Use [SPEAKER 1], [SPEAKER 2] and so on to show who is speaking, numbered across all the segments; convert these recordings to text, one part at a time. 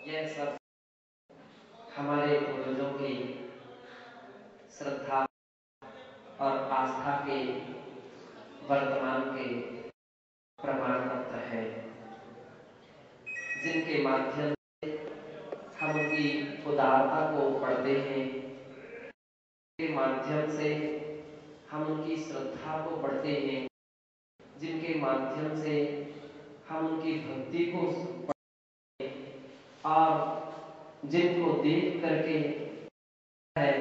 [SPEAKER 1] यह सब हमारे पूर्वजों की श्रद्धा और आस्था के वर्तमान के प्रमाण पत्र है, जिनके माध्यम से हम उनकी उदारता को पढ़ते हैं, के माध्यम से हम उनकी श्रद्धा को पढ़ते हैं, जिनके माध्यम से हम उनकी भक्ति को पढ़ते हैं और जिनको देख करके है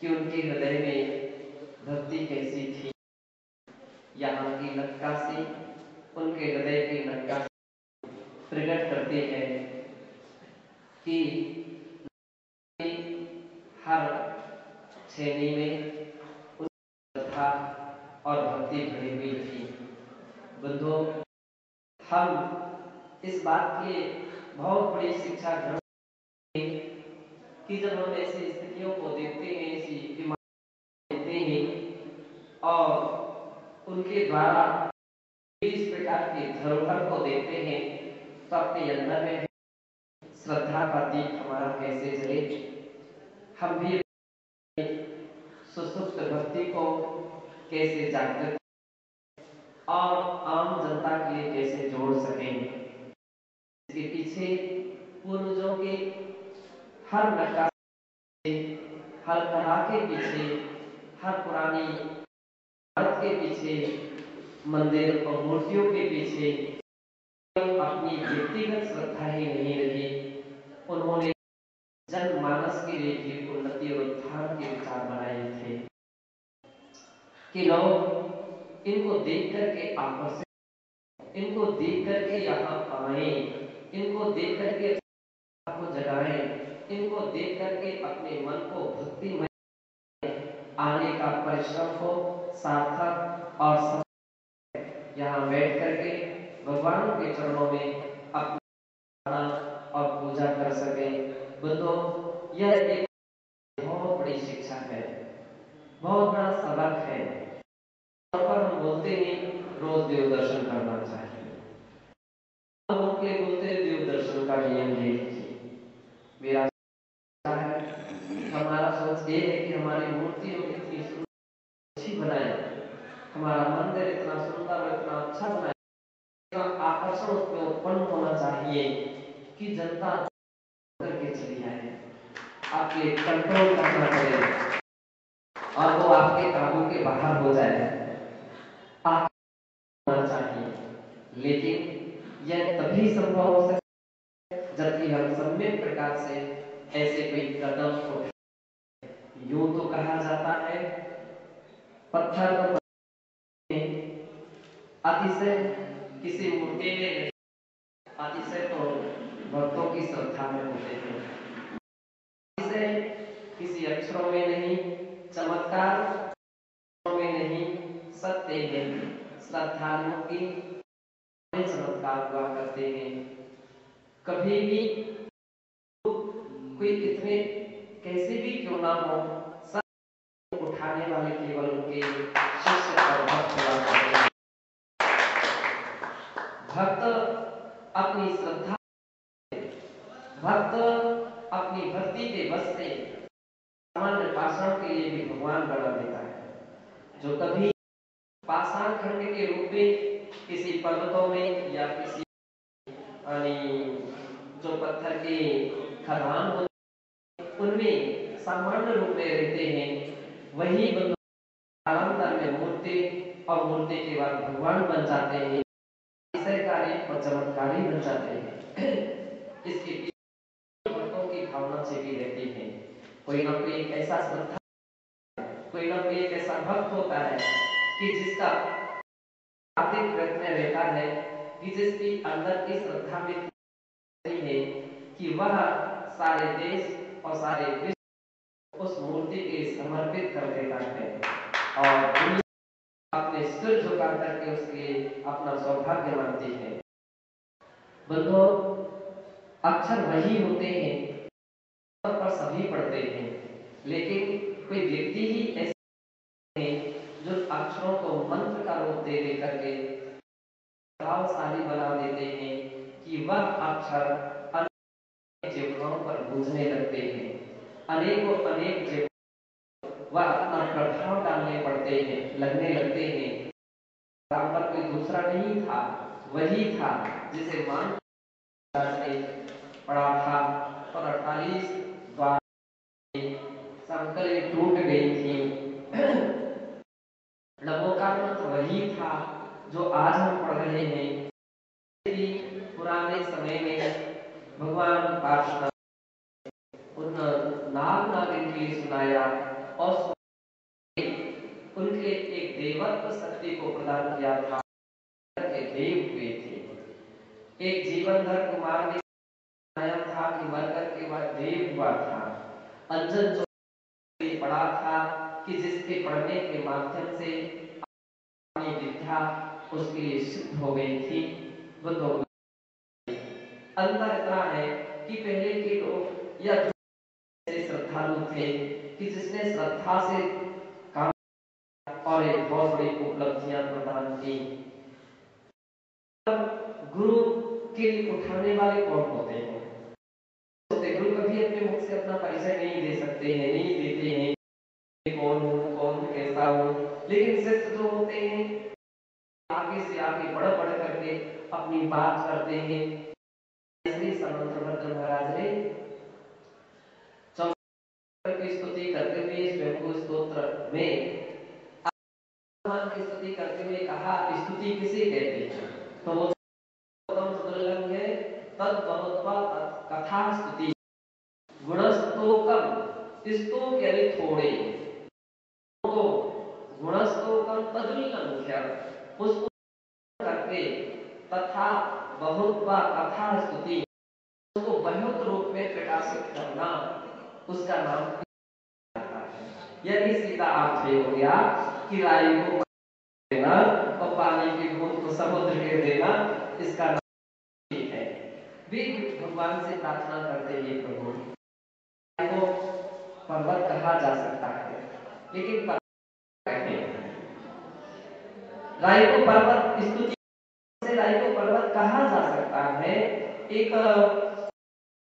[SPEAKER 1] कि उनके हृदय में भक्ति कैसी थी। यहाँ की नक्काशी उनके हृदय की नक्काशी प्रकट करते हैं कि हर छेनी में श्रद्धा और भक्ति भरी हुई थी। बंधुओं, हम इस बात की बहुत बड़ी शिक्षा ग्रहण कि जब हम ऐसी स्थितियों को देखते हैं, ऐसी इमारतें देखते हैं और उनके द्वारा इस प्रकार के धरोहर को देखते हैं, तो अपने अंदर में श्रद्धा का दीप हमारा कैसे जले। हम भी सुसुप्त भक्ति को कैसे जागृत और आम जनता के लिए कैसे जोड़ सकें। इसके पीछे पूर्वजों के हर नक्काशी, हर कला के पीछे, हर पुरानी इमारत के पीछे, मंदिर और मूर्तियों के पीछे अपनी व्यक्तिगत श्रद्धा ही नहीं रही, उन्होंने जनमानस के लिए भी उन्नति और उत्थान के विचार बनाए थे कि लोग इनको देख करके आकर्षित, इनको देख करके यहाँ आए, इनको देख करके को जगाएं, इनको देख करके अपने मन को भक्तिमय आने का परिश्रम को सार्थक और यहाँ बैठ करके भगवान के चरणों में अपना और पूजा कर सके। बंधुओं, यह एक बहुत बड़ी शिक्षा है, बहुत बड़ा सबक है। पर हम बोलते हैं रोज देव दर्शन करना चाहिए, हम उनके बोलते हैं देव दर्शन का नियम ये मेरा है, हमारा सोच ये है कि हमारी मूर्तियों इतनी अच्छी बनाए, हमारा मंदिर इतना सुंदर और इतना अच्छा बनाए, इतना आकर्षण उसमें उत्पन्न होना चाहिए कि जनता करके चली आए, आपके कंट्रोल करना पड़े और वो आपके काबू के बाहर हो जाए, आप होना चाहिए। लेकिन यह तभी संभव हो सकता है जबकि हम सम्यक प्रकार से ऐसे कोई कदम उठाएं। यूं तो कहा जाता है पत्थर तो अतिशय किसी मूर्ति में, अतिशय तो भक्तों की श्रद्धा में होते हैं, अतिशय किसी अक्षरों में नहीं, चमत्कार में नहीं, सत्य है श्रद्धालुओं की चमत्कार हुआ करते हैं। कभी भी कोई कितने कैसे भी क्यों ना हो, सब उठाने वाले केवल उनके शिष्य और भक्त हुआ करते हैं। भक्त अपनी श्रद्धा, भक्त अपनी भक्ति के बस से सामान्य पाषाण के लिए भी भगवान बना देता है। जो कभी पाषाण खंड के रूप में किसी पर्वतों में या किसी जो पत्थर के खदान होते उनमें सामान्य रूप में रहते हैं, वही कालांतर में मूर्ति और मूर्ति के बाद भगवान बन जाते हैं, कार्य और चमत्कारी बन जाते हैं। इसके पीछे भक्तों की भावना छिपी रहती है। कोई ना कोई एक ऐसा श्रद्धा, कोई ना कोई एक ऐसा भक्त होता है कि जिसका हार्दिक प्रयत्न रहता है कि जिसकी अंदर की श्रद्धा में है कि वह सारे देश और सारे विश्व उस मूर्ति के समर्पित कर देता है और अपने सिर झुका करके उसके अपना सौभाग्य मानती है। बंधुओं, अक्षर वही होते हैं पर सभी पढ़ते हैं, लेकिन कोई व्यक्ति ही ऐसे है जो अक्षरों को मंत्र का रूप दे दे करके प्रभावशाली बना देते हैं कि वह अक्षर अनेकों अनेक जीवन वह अपना प्रभाव डालने पड़ते हैं, लगने लगते हैं। राम पर कोई दूसरा नहीं था, वही था जिसे मान ने पढ़ा था और 48 द्वार संकलें टूट गई थी। लबों का मंत्र वही था जो आज हम पढ़ रहे हैं। पुराने समय में भगवान पार्श्वनाथ उन नाग नागिन के लिए सुनाया और उनके एक देवत्व शक्ति को प्रदान किया था के देव हुए थे। एक जीवनधर कुमार ने सुनाया था कि मरकर के वह देव हुआ था। अंजन जो पढ़ा था कि जिसके पढ़ने के माध्यम से अपनी विद्या उसके लिए सिद्ध हो गई थी। वो तो अंतर इतना है कि पहले के लोग या श्रद्धालु थे कि जिसने श्रद्धा से काम और एक बहुत बड़ी उपलब्धियां प्रदान की। गुरु के लिए उठाने वाले कौन होते हैं? गुरु कभी अपने मुख से अपना परिचय नहीं दे सकते हैं, नहीं देते हैं कौन हूँ, कौन कैसा हूँ। लेकिन शिष्य जो होते हैं आगे से आगे बढ़ बढ़ करके अपनी बात करते हैं। श्री समंत्रभद्र महाराज ने की स्तुति करते हुए स्वयं स्तोत्र में भगवान की स्तुति करते हुए कहा, स्तुति किसे कहते हैं? तो वो दुर्लभ है तद बहुत कथा स्तुति गुणस्तोकम, स्तोक यानी थोड़े, तो गुणस्तोकम तदुल्लंघ्य, उसको करके तथा बहुत कथा स्तुति, उसको बहुत रूप में प्रकाशित करना, उसका नाम यदि सीधा अर्थ हो गया कि राई को देना और पानी की बूंद को समुद्र के देना, इसका नाम है। वे भगवान से प्रार्थना करते हैं, प्रभु को पर्वत कहा जा सकता है, लेकिन राई को पर्वत स्तुति से राई को पर्वत कहा जा सकता है, एक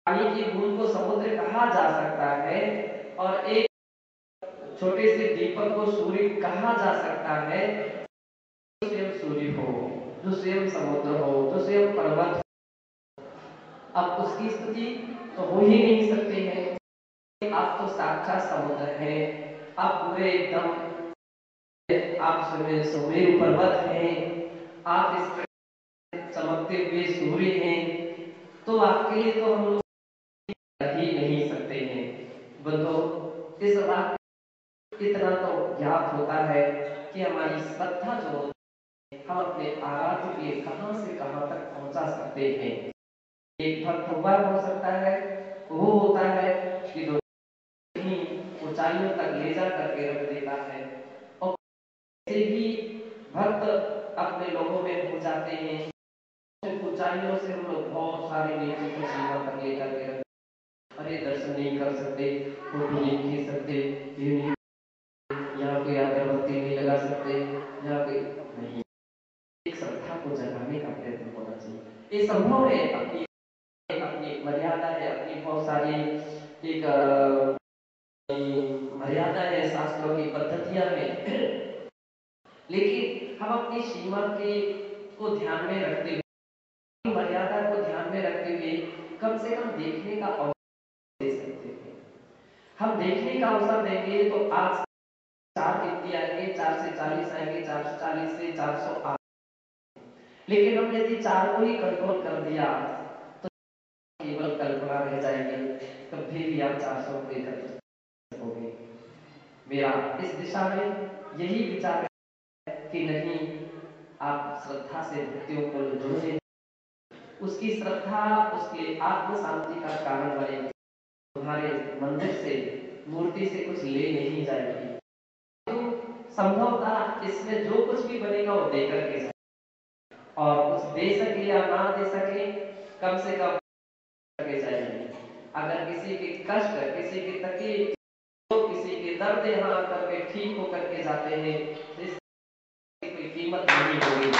[SPEAKER 1] पानी की बूंद को समुद्र कहा जा सकता है, और एक छोटे से दीपक को सूर्य कहा जा सकता है। जो स्वयं सूर्य हो, जो स्वयं समुद्र हो, जो स्वयं पर्वत हो, अब उसकी स्तुति तो हो ही नहीं सकती है। आप तो साक्षात समुद्र हैं, आप पूरे एकदम, आप सुमेरु पर्वत हैं, आप इस चमकते हुए सूर्य हैं, तो आपके लिए तो हम लोग ही नहीं सकते हैं। बंधु, इस बात इतना तो ज्ञात होता है कि हमारी श्रद्धा जो हम अपने आराध्य के लिए कहां से कहां तक पहुंचा सकते हैं। एक भक्त हुआ हो सकता है, वो होता है कि जो ऊंचाइयों तक ले जा करके रख देता है, और ऐसे भी भक्त अपने लोगों में हो जाते हैं। ऊंचाइयों से हम लोग बहुत सारे नियमों को सीमा तक लेकर के रख, अरे दर्शन नहीं कर सकते, फोटो नहीं खींच सकते, ये नहीं, यहाँ पे अगरबत्ती नहीं लगा सकते, यहाँ पे नहीं। एक श्रद्धा को जगाने का प्रयत्न होना चाहिए। ये संभव है, अपनी अपनी मर्यादा है, अपनी बहुत सारी एक मर्यादा है, शास्त्रों की पद्धतियां हैं, लेकिन हम अपनी सीमा के को ध्यान में रखते हुए, मर्यादा को ध्यान में रखते हुए कम से कम देखने का अवसर दे सकते हैं। हम देखने का अवसर देंगे तो आज 4 व्यक्ति आएंगे, 4 से 40 आएंगे, 440 से 400 लेकिन हमने यदि 4 को ही कंट्रोल कर दिया तो केवल कल्पना रह जाएगी, कभी भी आप 400 को लेकर होंगे। मेरा इस दिशा में यही विचार है कि नहीं, आप श्रद्धा से भक्तियों को जुड़े, उसकी श्रद्धा उसके आत्म शांति का कारण बनेगी। तुम्हारे मंदिर से, मूर्ति से कुछ ले नहीं जाएगी, तो संभवतः इसमें जो कुछ भी बनेगा वो देकर के जाए, और कुछ दे सके या ना दे सके, कम से कम करके जाएंगे। अगर किसी के कष्ट, किसी की तकलीफ, किसी के दर्द यहाँ आकर के ठीक होकर के जाते हैं, तो इसकी कोई कीमत नहीं होगी।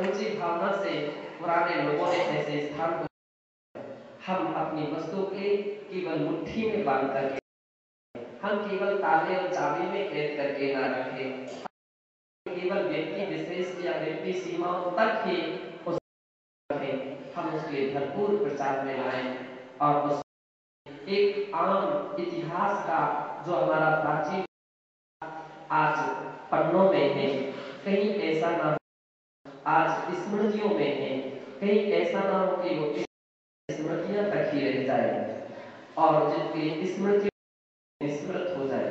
[SPEAKER 1] ऊंची भावना से पुराने लोगों ने ऐसे स्थान को हम अपनी वस्तु के केवल मुट्ठी में बांध करके, हम केवल ताले और चाबी में कैद करके ना रखें, केवल व्यक्ति विशेष या व्यक्ति सीमाओं तक ही उस रखें, हम उसके भरपूर प्रचार में लाएं और उस एक आम इतिहास का जो हमारा प्राचीन आज पन्नों में है, कहीं ऐसा ना हो, आज स्मृतियों में है, कहीं ऐसा ना हो कि वो स्मृतियां तक ही रह जाए और जिनकी स्मृति स्मृत हो जाए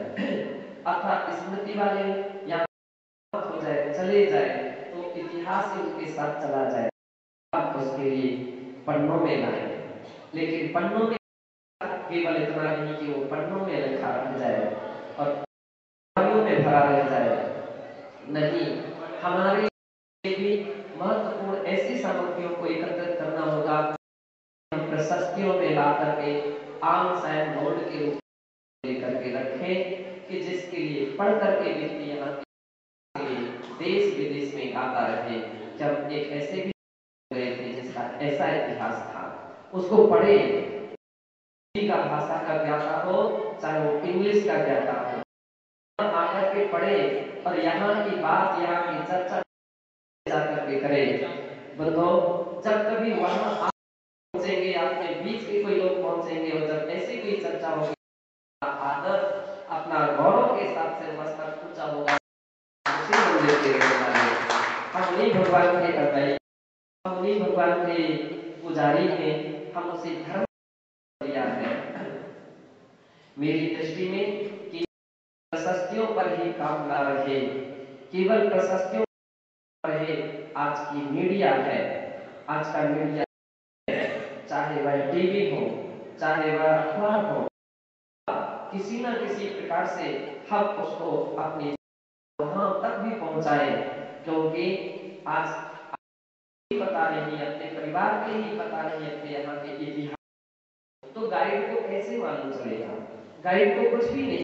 [SPEAKER 1] अर्थात स्मृति वाले या हो जाए, चले जाए, तो इतिहास ही उनके साथ चला जाए। आप उसके लिए पन्नों में लाए, लेकिन पन्नों में केवल इतना नहीं कि वो पन्नों में लिखा रह जाए और में भरा रह जाए, नहीं, हमारे भी महत्वपूर्ण ऐसी सामग्रियों को एकत्रित करना होगा, हम प्रशस्तियों में ला करके आम साइन बोर्ड के रूप में लेकर के रखें कि जिसके लिए पढ़ करके व्यक्ति यहाँ के देश विदेश में गाता रहे। जब एक ऐसे भी गए थे जिसका ऐसा इतिहास था, उसको पढ़े, का भाषा का ज्ञाता हो चाहे वो इंग्लिश का ज्ञाता हो, आकर के पढ़े और यहाँ की बात, यहाँ की चर्चा जाकर के करें। बताओ, जब कभी वहाँ आप पहुँचेंगे, आपके बीच के कोई लोग पहुँचेंगे और जब ऐसी कोई चर्चा होगी, आदर अपना गौरव के साथ से मस्तक ऊंचा होगा, हम उन्हीं भगवान के अर्दाई, हम उन्हीं भगवान के पुजारी हैं, हम उसे धर्म दिया है। मेरी दृष्टि में कि प्रशस्तियों पर ही काम ना रहे, केवल प्रशस्तियों पर रहे। आज की मीडिया है, आज का मीडिया है, चाहे वह टीवी हो, चाहे वह अखबार हो, किसी ना किसी प्रकार से हम उसको अपनी वहां तक भी पहुंचाए, क्योंकि आज पता नहीं, अपने परिवार के ही पता नहीं, अपने यहाँ के इतिहास, तो गाइड को कैसे मालूम चलेगा? गाइड को कुछ भी नहीं,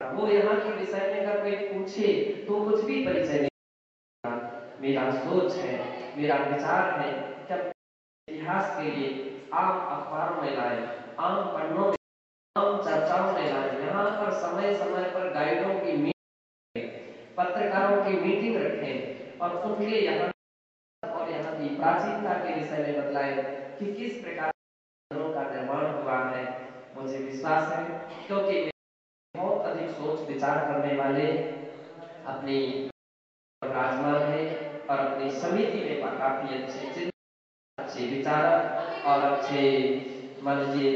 [SPEAKER 1] वो यहाँ के विषय में अगर कोई पूछे तो कुछ भी परिचय नहीं। मेरा सोच है, मेरा विचार है कि इतिहास के लिए आम अखबारों में लाए, आम पन्नों में, आम चर्चाओं में लाए, यहाँ पर समय समय पर गाइडों की मीटिंग, पत्रकारों की मीटिंग रखें और उनके यहाँ और यहाँ की प्राचीनता के विषय में बतलाए कि किस प्रकार का निर्माण हुआ है। मुझे विश्वास है, क्योंकि बहुत अधिक सोच विचार करने वाले अपनी राजमान है और अपनी समिति में काफी अच्छे विचारक और अच्छे मान लीजिए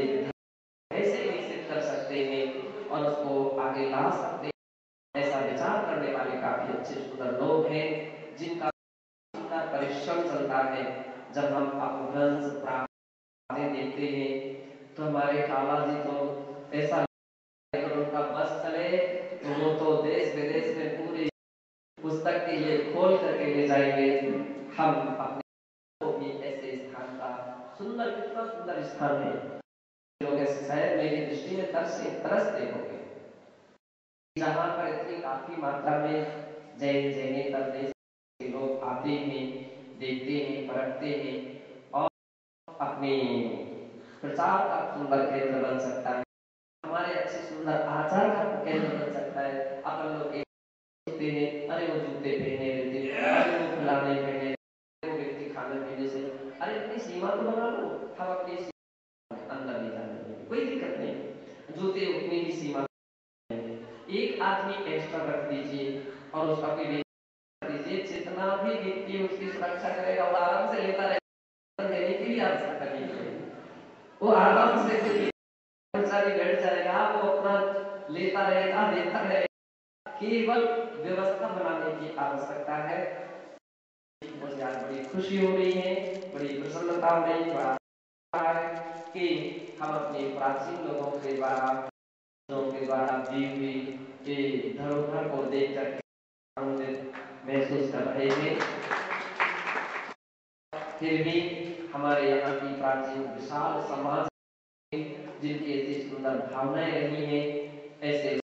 [SPEAKER 1] ऐसे विकसित कर सकते हैं और उसको आगे ला सकते हैं। ऐसा विचार करने वाले काफी अच्छे सुंदर लोग हैं जिनका परिश्रम चलता है। जब हम अपभ्रंश प्राप्त देखते हैं तो हमारे काला जी तो ऐसा अगर उनका बस चले तो वो तो देश विदेश में पूरी पुस्तक के लिए खोल करके ले जाएंगे। हम अपने को भी ऐसे स्थान का सुंदर, कितना सुंदर स्थान है, लोग ऐसे शायद मेरी दृष्टि में तरसते होंगे, जहाँ पर इतनी काफी मात्रा में जैनेतर देश के लोग आते हैं, देखते हैं, परखते हैं और अपने प्रचार का सुंदर केंद्र बन सकता है, हमारे अच्छे सुंदर आचार का केंद्र बन सकता है। अपन लोग सोचते हैं, अरे वो जूते पहने रहते, अरे वो फलाने पहने, वो व्यक्ति खाने पीने से, अरे अपनी सीमा तो बना लो, हम अपनी अंदर नहीं जाने, कोई दिक्कत नहीं, जूते उतनी ही सीमा, एक आदमी एक्स्ट्रा रख दीजिए और उसका दीजिए, जितना भी व्यक्ति उसकी सुरक्षा करेगा वो आराम से लेता रहेगा, देने की भी आवश्यकता नहीं है, वो आराम से कर्मचारी बैठ जाएगा, वो अपना लेता रहेगा, देता रहेगा, केवल व्यवस्था बनाने की आवश्यकता है। मुझे आज बड़ी खुशी हो रही है, बड़ी प्रसन्नता हो रही है कि हम अपने प्राचीन लोगों के द्वारा दी हुई धरोहर को देख कर आनंदित महसूस कर रहे हैं। फिर भी हमारे यहाँ की प्राचीन विशाल समाज जिनकी ऐसी सुंदर भावनाएं रही हैं, ऐसे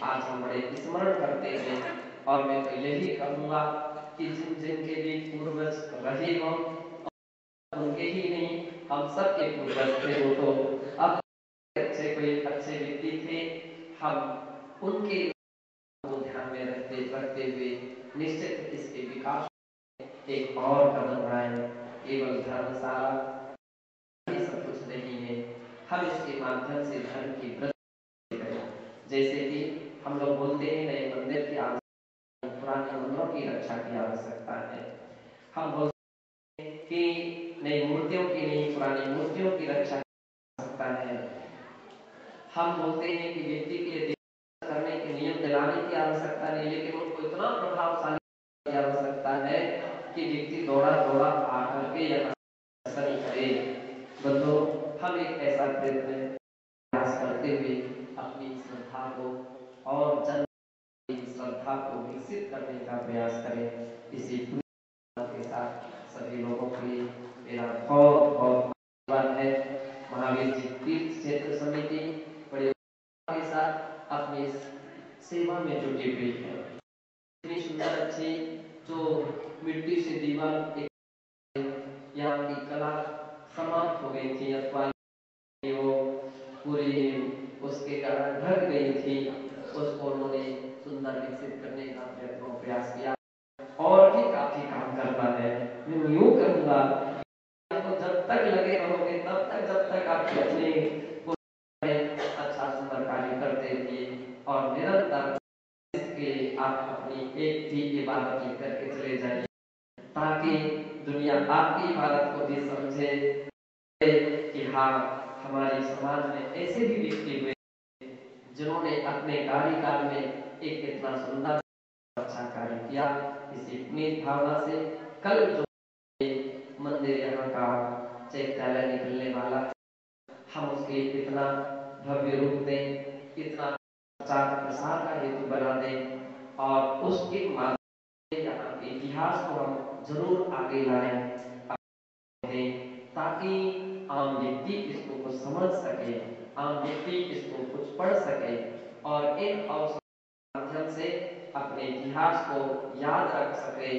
[SPEAKER 1] आज हम बड़े स्मरण करते हैं और मैं तो यही कहूँगा कि जिन जिनके भी पूर्वज रहे हों उनके ही नहीं, हम सबके पूर्वज थे, वो तो अब अच्छे कोई अच्छे व्यक्ति थे। हम उनके को ध्यान में रखते हुए निश्चित इसके विकास एक और कदम बढ़ाएं। केवल धर्मशाला ही सब कुछ नहीं है, हम इसके माध्यम से धर्म की वृद्धि करें। जैसे कि हम लोग बोलते हैं नए मंदिर की आवश्यकता, पुराने मंदिरों की रक्षा की आवश्यकता है। हम बोलते हैं कि नई मूर्तियों की नहीं, पुरानी मूर्तियों की रक्षा की आवश्यकता है। हम बोलते हैं कि व्यक्ति के लिए करने के नियम दिलाने की आवश्यकता नहीं, लेकिन उनको इतना प्रभावशाली की आवश्यकता है कि व्यक्ति दौड़ा दौड़ा आकर के यहाँ असर करे। बंधु, हम एक ऐसा प्रयास करते हुए अपनी श्रद्धा को और जन श्रद्धा को विकसित करने का प्रयास करें। इसी के साथ सभी लोगों के लिए मेरा बहुत बहुत धन्यवाद है। महावीर जी तीर्थ क्षेत्र समिति बड़े के साथ अपनी सेवा में जुटी हुई है। इतनी सुंदर अच्छी जो मिट्टी से दीवार यहाँ की कला समाप्त हो गई थी अथवा वो पूरी उसके कारण ढक गई थी, उसको उन्होंने सुंदर विकसित करने का प्रयास किया और भी काफी काम करना है। मैं यूं कहूँगा तो जब तक लगे रहोगे तब तक, जब तक आप अपने अच्छा सुंदर कार्य करते रहिए और निरंतर इसके आप अपनी एक भी इबादत लेकर के चले जाइए, ताकि दुनिया आपकी इबादत को भी समझे कि हाँ, हमारे समाज में ऐसे भी व्यक्ति हुए जिन्होंने अपने कार्यकाल में एक इतना सुंदर अच्छा कार्य किया। इसी पुनीत भावना से कल जो मंदिर यहाँ का चैत्यालय निकलने वाला, हम उसके इतना भव्य रूप दें, इतना प्रचार प्रसार का हेतु बना दें और उसके माध्यम से यहाँ के इतिहास को हम जरूर आगे लाएं, ताकि आम व्यक्ति इसको कुछ समझ सके, आम व्यक्ति इसको कुछ पढ़ सके और इन अवसर के माध्यम से अपने इतिहास को याद रख सके।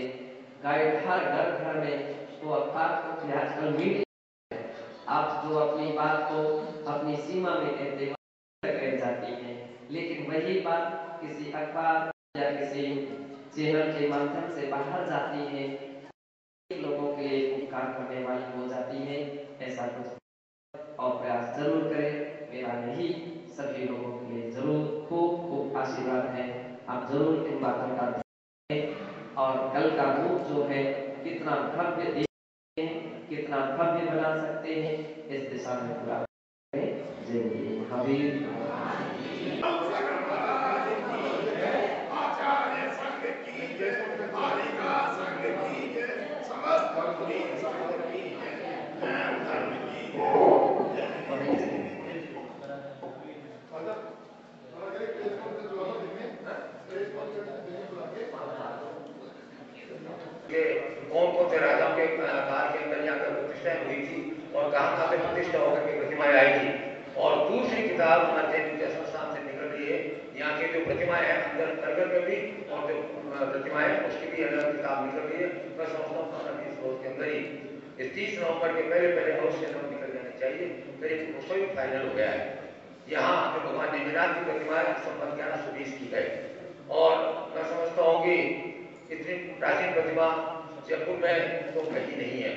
[SPEAKER 1] गाइड हर घर घर में तो आजकल मीडिया आप जो अपनी बात को अपनी सीमा में कहते रह जाती है, लेकिन वही बात किसी अखबार या किसी चैनल के माध्यम से बाहर जाती है, लोगों के लिए उपकार करने वाली हो जाती है। ऐसा कुछ और प्रयास जरूर करें। मेरा यही सभी लोगों के लिए जरूर खूब खूब आशीर्वाद है। आप जरूर इन बातों का ध्यान रखें और कल का रूप जो है कितना भव्य, कितना भव्य बना सकते हैं, इस दिशा में पूरा जय महावीर।
[SPEAKER 2] कौन कौन से राजाओं के काल के अंदर यहाँ पर प्रतिष्ठा हुई थी और कहाँ पे प्रतिष्ठा होकर के प्रतिमाएं आई थी। और दूसरी किताब हमारे विद्या संस्थान से निकल रही है, यहाँ की जो प्रतिमाएं हैं अंदर करगर में भी और जो प्रतिमाएं उसकी भी अलग किताब निकल रही है। मैं समझता हूँ 15-20 रोज के अंदर ही इस 30 नवंबर के पहले अवश्य निकल जाने चाहिए। करीब उसको भी फाइनल हो गया है। यहाँ जो भगवान नेमिनाथ की प्रतिमा है संबंध 1120 की है और मैं समझता हूँ कि इतनी प्राचीन प्रतिमा जयपुर में तो कहीं नहीं है।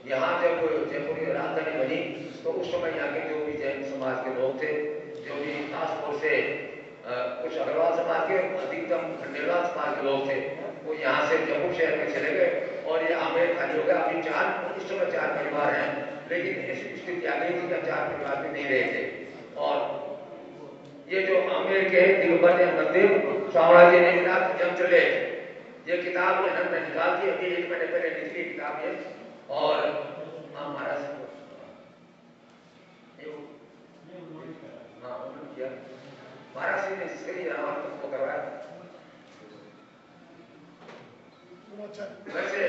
[SPEAKER 2] यहाँ जब जयपुर की राजधानी बनी तो उस समय यहाँ के जो भी जैन समाज के लोग थे, जो भी खासतौर से कुछ अग्रवाल समाज के, अधिकतम खंडेलवाल समाज के लोग थे, वो यहाँ से जयपुर शहर में चले गए और ये आमेर खाली हो गया। अभी इस समय 4 परिवार हैं, लेकिन ऐसी स्थिति आ गई थी कि 4 परिवार भी नहीं रहे थे। और ये जो आमेर के दिगंबर मंदिर स्वामी नेमिनाथ जब चले, ये किताब मैंने निकाल दी, अभी 1 महीने पहले निकली किताब ये। और महाराज महाराज जी ने इसके लिए को करवाया। वैसे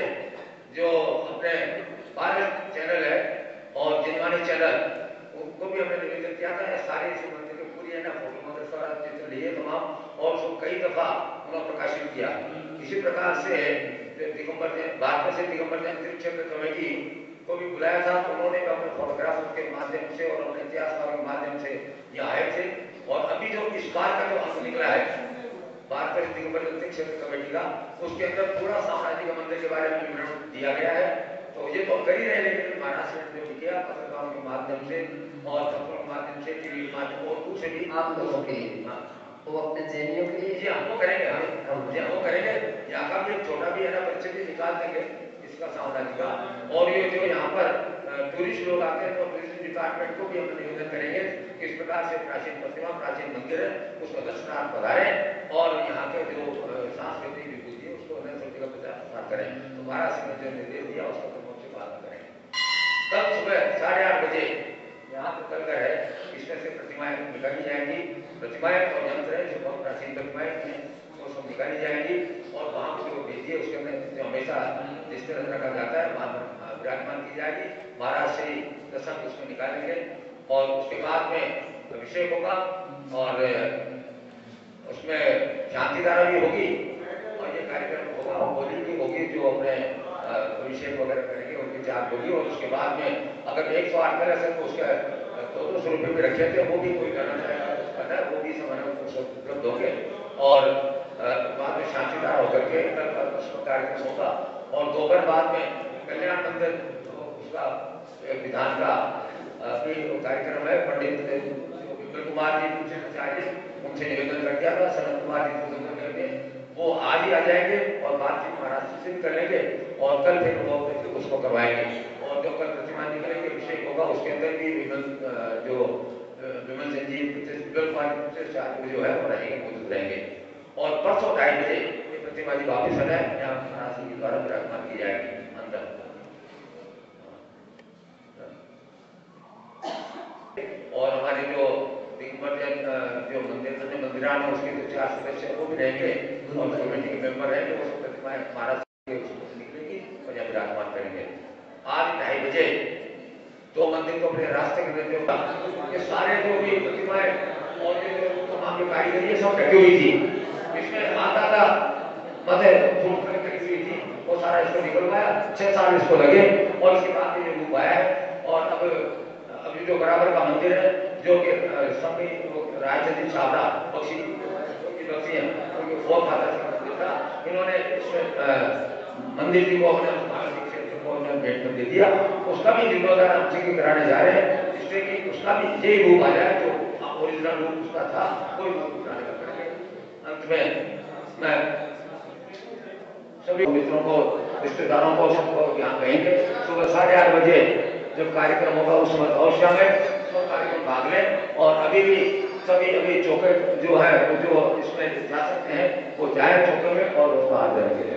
[SPEAKER 2] जो अपने भारत चैनल है और जिनवानी चैनल, उनको भी हमने निवेदन किया था सारे इस मंदिर की पूरी है ना फोटो मंदिर सारा चित्र लिए तमाम, और उसको कई दफा उन्होंने प्रकाशित किया। इसी प्रकार से दिगंबर भारत से दिगंबर जैन तीर्थ क्षेत्र कमेटी को भी बुलाया था, तो उन्होंने भी अपने फोटोग्राफ के माध्यम से और अपने इतिहास के माध्यम से यहाँ आए थे। और अभी जो इस बार का जो अंक निकला है भारत दिगंबर क्षेत्र कमेटी का, उसके अंदर पूरा साम्राज्य का मंदिर के बारे में विवरण दिया गया है। तो ये तो कर ही रहे, लेकिन महाराष्ट्र ने जो किया पत्रकारों के माध्यम से और पत्रों के माध्यम से, टीवी के माध्यम और दूसरे भी
[SPEAKER 1] आप लोगों के लिए, वो अपने जैनियों के लिए
[SPEAKER 2] जी हाँ वो करेंगे, हम वो करेंगे। यहाँ का भी एक छोटा भी है ना परिचय भी निकाल देंगे इसका साम्राज्य का। और ये जो यहाँ पर टूरिस्ट लोग आते हैं तो टूरिज्म डिपार्टमेंट को भी हम निवेदन करेंगे कि इस प्रकार से प्राचीन प्रतिमा, प्राचीन मंदिर है, उसको दर्शनार्थ पधारें और यहाँ के जो सांस्कृतिक विभूति है उसको संस्कृति का प्रचार प्रसार करें। तो महाराष्ट्र ने जो निर्देश दिया उसका प्रमुख से पालन करें। कल सुबह 8:30 बजे यहाँ पर कल है, इसमें से प्रतिमाएं निकाली जाएंगी। प्रतिमाएं और यंत्र है जो बहुत प्राचीन प्रतिमाएं हैं वो सब निकाली जाएंगी और वहाँ पर जो भेजिए उसके अंदर जो हमेशा जिस तरह रखा जाता है वहाँ पर विराजमान की जाएगी। महाराज श्री दशक उसमें निकालेंगे और उसके बाद में अभिषेक होगा और उसमें शांतिधारा भी होगी और ये कार्यक्रम होगा। होली भी होगी जो अपने अभिषेक वगैरह करेंगे उनकी जांच होगी। और उसके बाद में अगर 108 कलश है तो उसका 200 रुपये में रखे थे, वो भी कोई करना चाहेगा तो उसका वो भी समारोह उपलब्ध होंगे। और बाद में शांतिधारा होकर के कार्यक्रम होगा और दोपहर बाद में कल्याण मंदिर उसका विधान का भी कार्यक्रम है। पंडित विमल कुमार जी उनसे निवेदन कर दिया था, सनत कुमार जी वो आज ही आ जाएंगे और बातचीत महाराष्ट्र से भी कर लेंगे और कल फिर वो उसको करवाएंगे। और जो कल प्रतिमा निकलेंगे अभिषेक होगा उसके अंदर भी जो विमल सिंह जी विमल कुमार जो है वो रहेंगे, मौजूद रहेंगे। और परसों 2:30 बजे ये प्रतिमा जी वापिस आ जाए, यहाँ महाराष्ट्र के द्वारा विराजमान की जाएगी अंदर। और हमारे जो जो मंदिरान है उसके जो 4 सदस्य वो भी रहेंगे और कमेटी के मेंबर रहेंगे, वो सब प्रतिमाएं महाराष्ट्र से निकलेगी और यहाँ विराजमान करेंगे। आज 2:30 बजे तो मंदिर को अपने रास्ते के देते होगा। ये सारे जो भी प्रतिमाएं और ये जो तमाम जो कारीगरी ये सब ढकी हुई थी, इसमें आता था मतलब फूट कटी हुई थी, वो सारा इसको निकलवाया। 6 साल इसको लगे और इसके बाद ये रूप आया है। और अब अभी जो बराबर का मंदिर है जो कि सभी राजनीति छावड़ा पक्षी है उनके फोर्थ फादर का मंदिर था, इन्होंने इसमें मंदिर जी को अपने क्षेत्र को भेंट कर दे दिया। उसका भी जीर्णोद्धार हम जी कराने जा रहे हैं, जिससे कि उसका भी यही रूप आ जाए जो ओरिजिनल रूप उसका था, कोई रूप बनाने का करेंगे। अंत में मैं सभी मित्रों को, रिश्तेदारों को, सबको यहाँ कहेंगे सुबह 8:30 बजे जब कार्यक्रम होगा उस समय अवश्य में सब कार्यक्रम भाग लें। और अभी भी सभी अभी चौके जो है जो इसमें जा सकते हैं वो जाए चौके में और उसको हाजिर करें।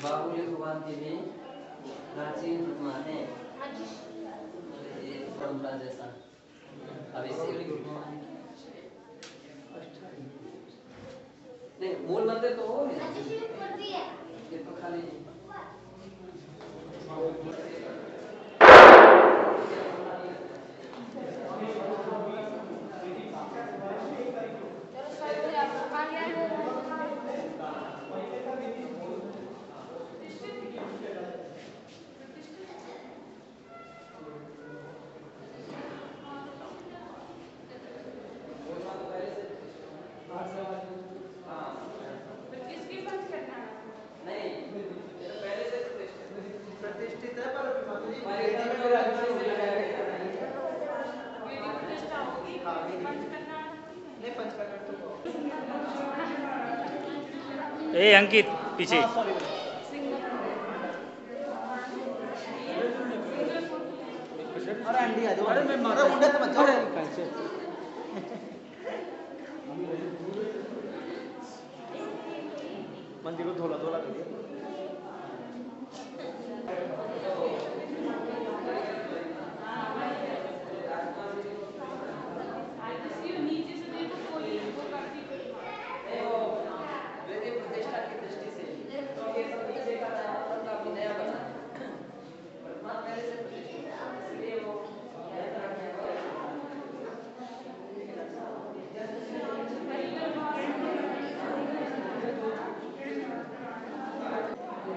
[SPEAKER 1] बाहुली भगवान की भी प्राचीन प्रतिमा है, ये परंपरा जैसा। अब इसी नहीं, मूल मंदिर तो हो ये तो खाली प्रतिष्ठित है, पर
[SPEAKER 3] ए अंकित पीछे।
[SPEAKER 4] अरे अंडी आ जाओ, अरे मैं मारा मुंडे तो मत जाओ मंदिर को धोला धोला कर दिया।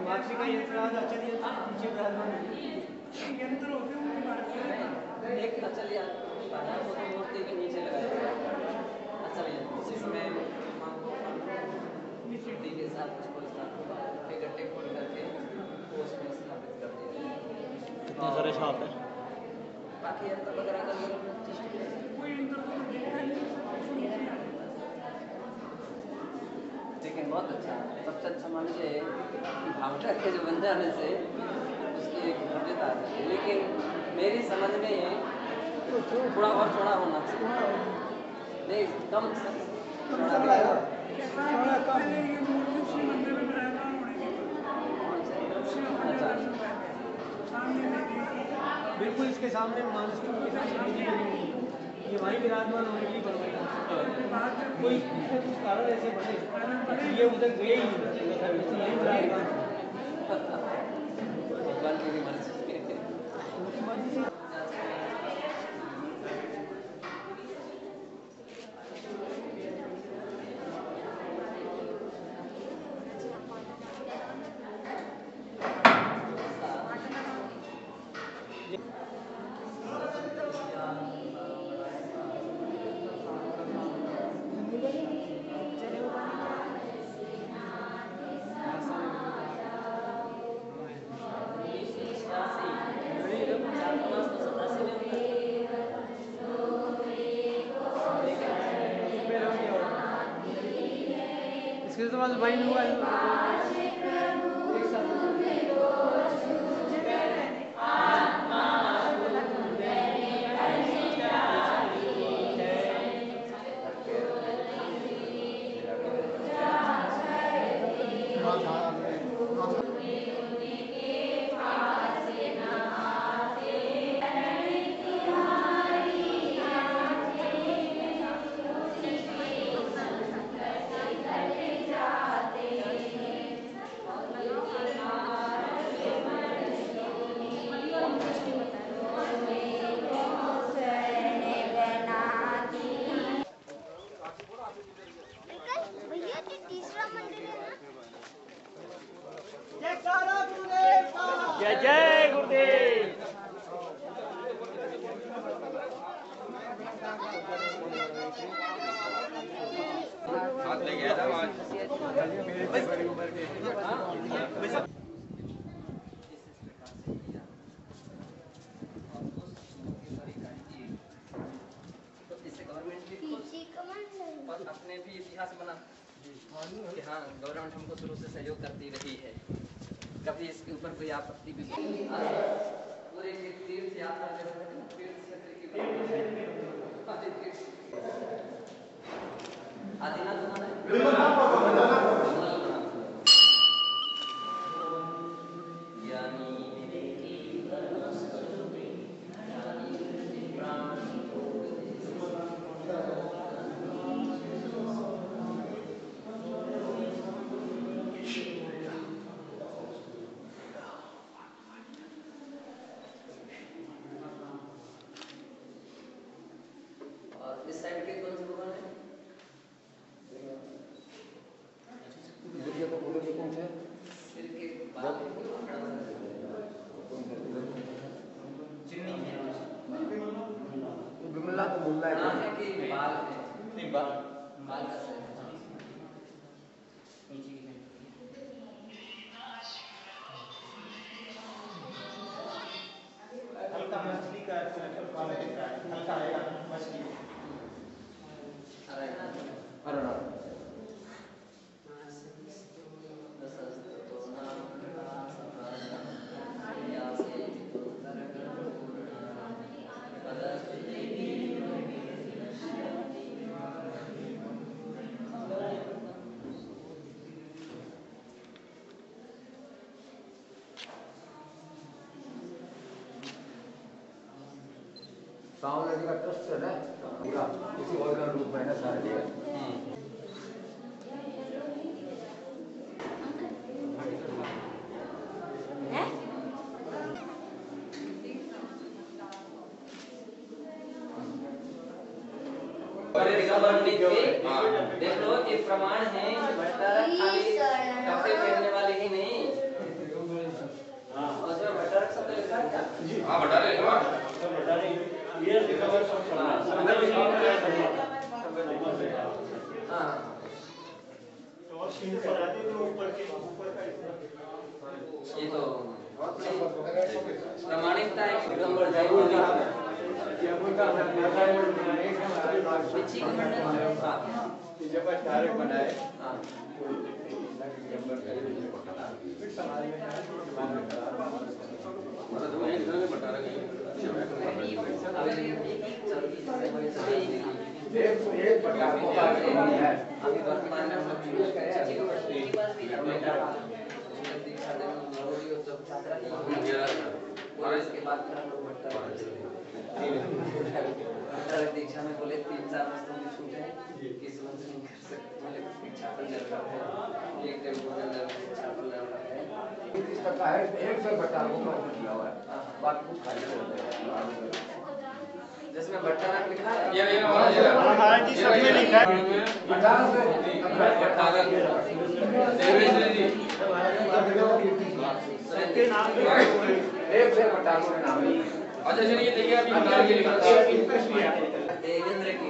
[SPEAKER 4] वापसी का यंत्र आज आचार्य नीचे विराजमान यंत्र होते हैं,
[SPEAKER 1] एक अचल मूर्ति के नीचे लगाया अचल यंत्र, उसी समय मूर्ति के साथ उसको गड्ढे खोल करके उसमें स्थापित कर दिया।
[SPEAKER 3] कितने सारे छाप है,
[SPEAKER 1] बाकी यंत्र वगैरह का लेकिन बहुत अच्छा। सबसे अच्छा मान लीजिए भावटा के जो बन जाने से उसकी एक भव्यता है, लेकिन मेरी समझ में थोड़ा और थोड़ा होना चाहिए, नहीं कम
[SPEAKER 4] बिल्कुल इसके सामने मानस ये वहीं विराजमान होने की बनवाई कोई कुछ कारण ऐसे बने ये उधर गए ही नहीं विराजमान
[SPEAKER 1] भगवान की भी मर्जी
[SPEAKER 4] इसके तो बाद वही हुआ
[SPEAKER 3] जय जय गुरुदेव।
[SPEAKER 2] हाथ ले गया था आज
[SPEAKER 4] बड़ी उम्र के
[SPEAKER 1] और अपने भी इतिहास बना कि हाँ गवर्नमेंट हमको शुरू से सहयोग करती रही है, कभी इसके ऊपर कोई आपत्ति भी पूरे तीर्थ यात्रा तीर्थ क्षेत्र की आदिनाथ बाल का नीचे की साइड।
[SPEAKER 4] हल्का मछली का हल्का आएगा मछली।
[SPEAKER 2] साउंड नदी का ट्रस्ट है ना पूरा किसी ऑर्गन रूप में है सारे लिए।
[SPEAKER 1] देख लो ये प्रमाण है कपड़े पहनने वाले ही नहीं। और जो भट्टारक शब्द लिखा है क्या?
[SPEAKER 2] हाँ भट्टारक
[SPEAKER 3] ये रिकवर
[SPEAKER 1] हाँ ये तो प्रमाणिकता है कि दिगंबर जयपुर का
[SPEAKER 2] जब तारक बनाए
[SPEAKER 1] अभी वर्तमान में हम इसके बाद भट्टारक दीक्षा में बोले 3-4 वस्तुओं की छूट है कि सुबह नहीं कर सकते। बोले दीक्षा पर लग रहा है एक टेम्पो के अंदर दीक्षा पर लग रहा है
[SPEAKER 2] एक से भट्टारकों का किया हुआ है बाकी कुछ खाली होता है
[SPEAKER 1] जिसमें भट्टारक लिखा है
[SPEAKER 2] ये
[SPEAKER 3] हाँ जी सब में लिखा है।
[SPEAKER 2] भट्टारक देवेंद्र जी
[SPEAKER 3] सबके नाम
[SPEAKER 2] एक से भट्टारकों के नाम है। अच्छा चलिए देखिए अभी भट्टारक की लिखा
[SPEAKER 1] देवेंद्र की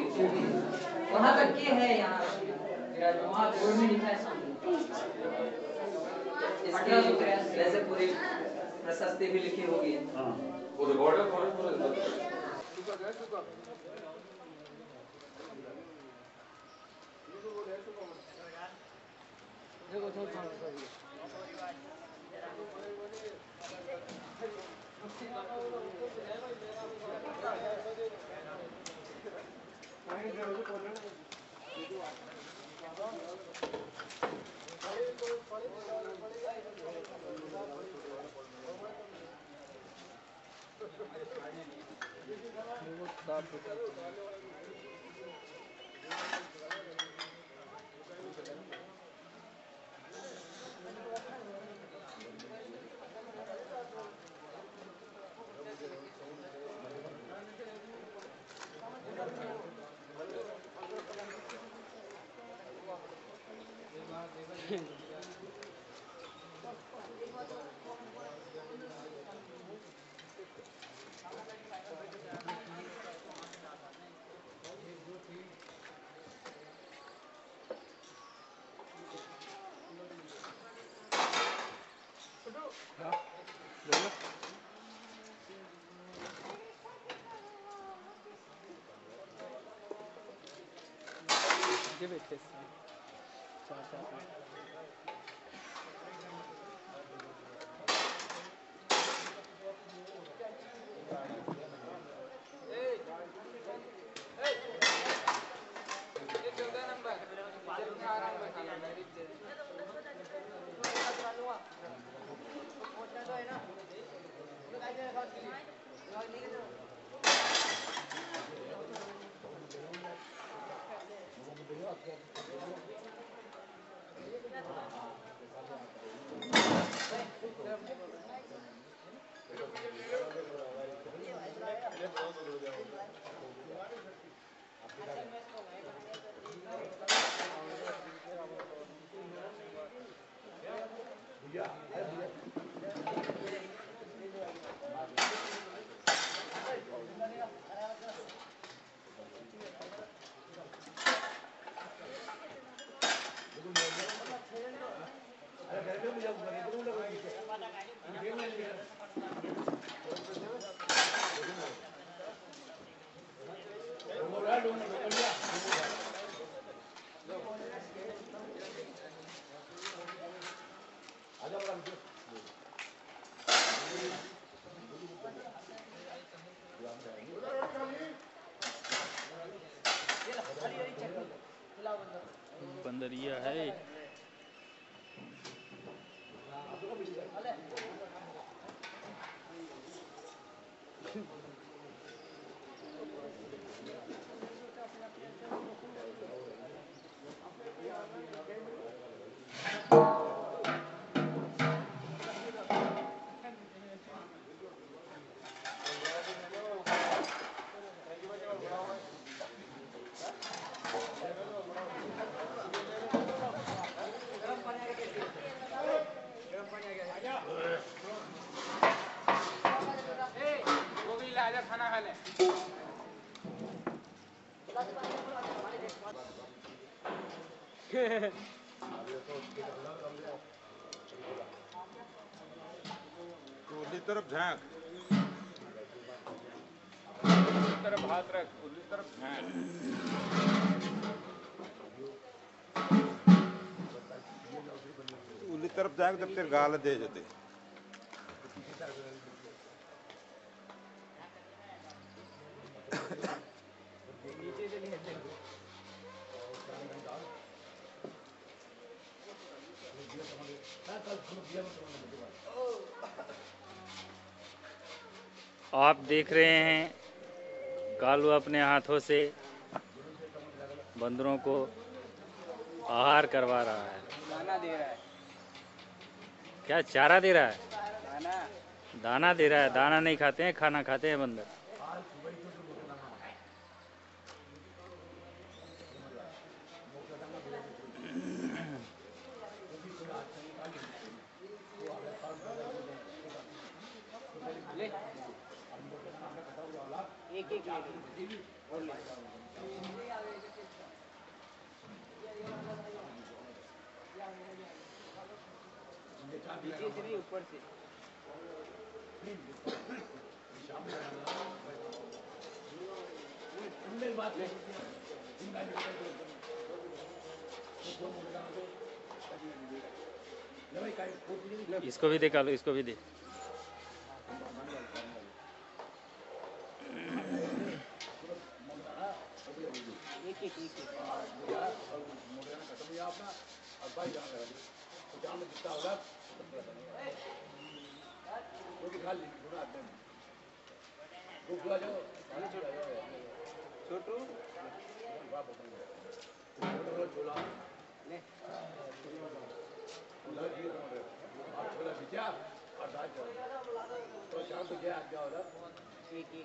[SPEAKER 1] वहाँ तक के है यहाँ वहाँ बोर्ड में लिखा है सामने। इसकी वैसे पूरी प्रशस्ति भी लिखी होगी।
[SPEAKER 2] वो रिकॉर्ड है पूरा
[SPEAKER 5] बंदरिया है।
[SPEAKER 3] खाना खा ले।
[SPEAKER 6] उसी तरफ झांक, उसी तरफ हाथ रख, उसी तरफ झांक। उसी तरफ झांक जब तेरे गाल दे जते।
[SPEAKER 5] आप देख रहे हैं कालू अपने हाथों से बंदरों को आहार करवा रहा है।
[SPEAKER 3] दाना दे रहा है।
[SPEAKER 5] क्या चारा दे रहा है?
[SPEAKER 3] दाना।
[SPEAKER 5] दाना दे रहा है। दाना नहीं खाते हैं, खाना खाते हैं बंदर।
[SPEAKER 3] ले। एक एक और ले। नीचे से नहीं, ऊपर से।
[SPEAKER 5] इसको भी दे कालू, इसको भी दे।
[SPEAKER 3] एक एक एक छोटू एक एक